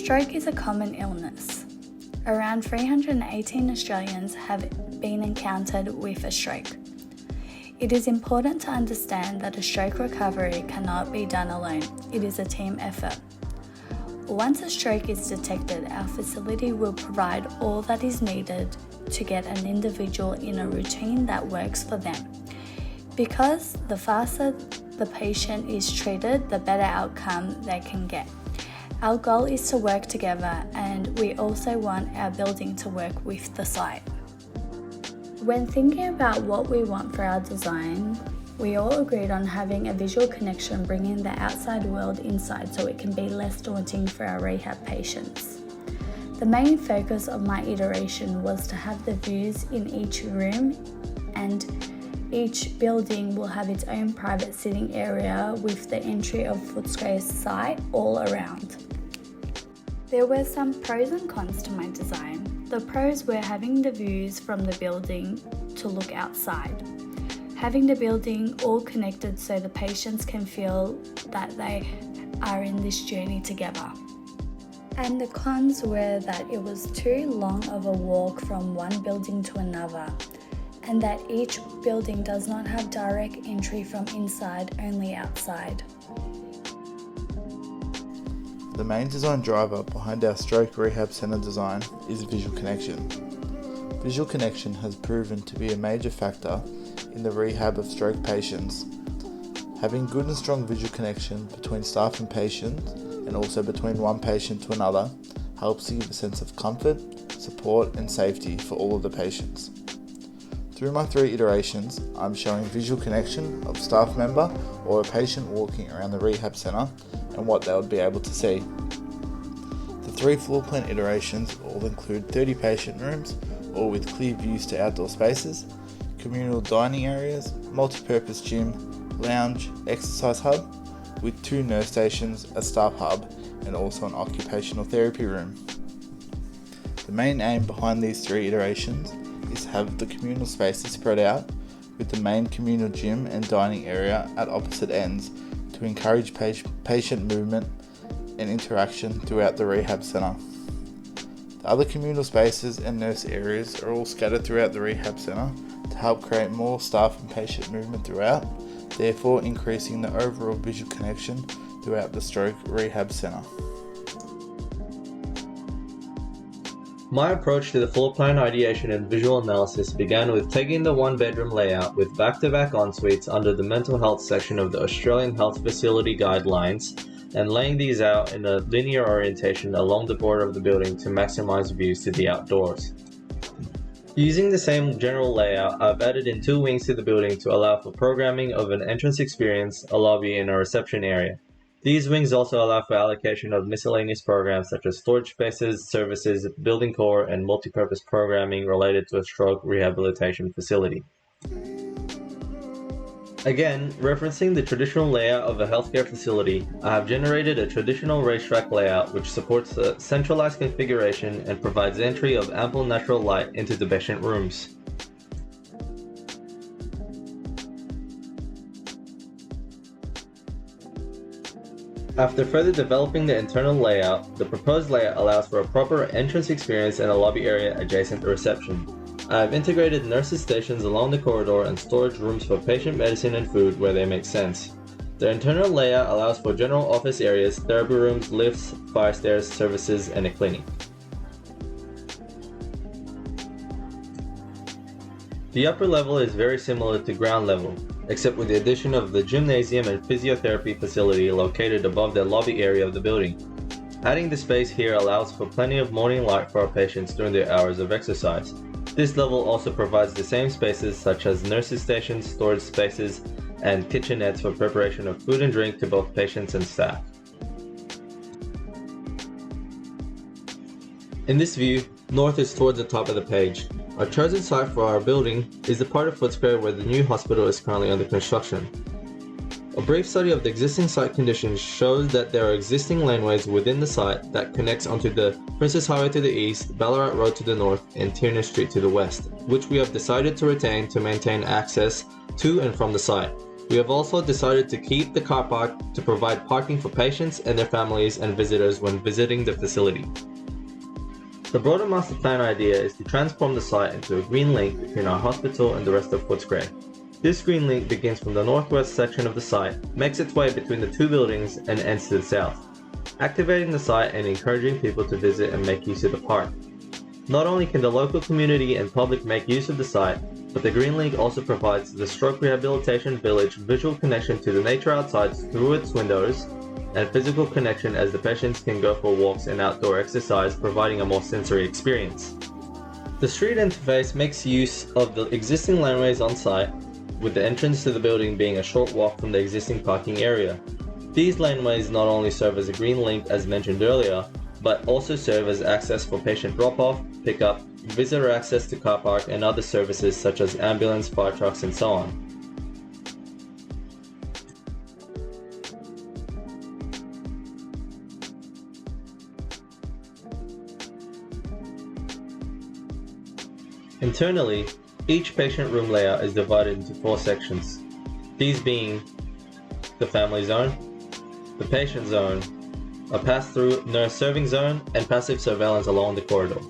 Stroke is a common illness. Around 318 Australians have been encountered with a stroke. It is important to understand that a stroke recovery cannot be done alone. It is a team effort. Once a stroke is detected, our facility will provide all that is needed to get an individual in a routine that works for them. Because the faster the patient is treated, the better outcome they can get. Our goal is to work together, and we also want our building to work with the site. When thinking about what we want for our design, we all agreed on having a visual connection, bringing the outside world inside so it can be less daunting for our rehab patients. The main focus of my iteration was to have the views in each room, and each building will have its own private sitting area with the entry of Footscray's site all around. There were some pros and cons to my design. The pros were having the views from the building to look outside. Having the building all connected so the patients can feel that they are in this journey together. And the cons were that it was too long of a walk from one building to another, and that each building does not have direct entry from inside, only outside. The main design driver behind our stroke rehab centre design is visual connection. Visual connection has proven to be a major factor in the rehab of stroke patients. Having good and strong visual connection between staff and patients, and also between one patient to another, helps to give a sense of comfort, support and safety for all of the patients. Through my 3 iterations, I'm showing visual connection of staff member or a patient walking around the rehab centre and what they would be able to see. The 3 floor plan iterations all include 30 patient rooms, all with clear views to outdoor spaces, communal dining areas, multi-purpose gym, lounge, exercise hub, with 2 nurse stations, a staff hub, and also an occupational therapy room. The main aim behind these 3 iterations is to have the communal spaces spread out, with the main communal gym and dining area at opposite ends to encourage patient movement and interaction throughout the rehab centre. The other communal spaces and nurse areas are all scattered throughout the rehab centre to help create more staff and patient movement throughout, therefore increasing the overall visual connection throughout the stroke rehab centre. My approach to the floor plan ideation and visual analysis began with taking the 1-bedroom layout with back-to-back en-suites under the mental health section of the Australian Health Facility Guidelines and laying these out in a linear orientation along the border of the building to maximize views to the outdoors. Using the same general layout, I've added in 2 wings to the building to allow for programming of an entrance experience, a lobby and a reception area. These wings also allow for allocation of miscellaneous programs such as storage spaces, services, building core, and multi-purpose programming related to a stroke rehabilitation facility. Again, referencing the traditional layout of a healthcare facility, I have generated a traditional racetrack layout which supports a centralized configuration and provides entry of ample natural light into the patient rooms. After further developing the internal layout, the proposed layout allows for a proper entrance experience and a lobby area adjacent to reception. I have integrated nurses' stations along the corridor and storage rooms for patient medicine and food where they make sense. The internal layout allows for general office areas, therapy rooms, lifts, fire stairs, services, and a clinic. The upper level is very similar to ground level, except with the addition of the gymnasium and physiotherapy facility located above the lobby area of the building. Adding the space here allows for plenty of morning light for our patients during their hours of exercise. This level also provides the same spaces such as nurses' stations, storage spaces, and kitchenettes for preparation of food and drink to both patients and staff. In this view, north is towards the top of the page. Our chosen site for our building is the part of Footscray where the new hospital is currently under construction. A brief study of the existing site conditions shows that there are existing laneways within the site that connects onto the Princess Highway to the east, Ballarat Road to the north, and Tiernan Street to the west, which we have decided to retain to maintain access to and from the site. We have also decided to keep the car park to provide parking for patients and their families and visitors when visiting the facility. The broader master plan idea is to transform the site into a green link between our hospital and the rest of Footscray. This green link begins from the northwest section of the site, makes its way between the two buildings, and ends to the south, activating the site and encouraging people to visit and make use of the park. Not only can the local community and public make use of the site, but the green link also provides the Stroke Rehabilitation Village visual connection to the nature outside through its windows, and physical connection as the patients can go for walks and outdoor exercise, providing a more sensory experience. The street interface makes use of the existing laneways on site, with the entrance to the building being a short walk from the existing parking area. These laneways not only serve as a green link as mentioned earlier, but also serve as access for patient drop-off, pickup, visitor access to car park, and other services such as ambulance, fire trucks, and so on. Internally, each patient room layout is divided into 4 sections, these being the family zone, the patient zone, a pass-through nurse serving zone, and passive surveillance along the corridor.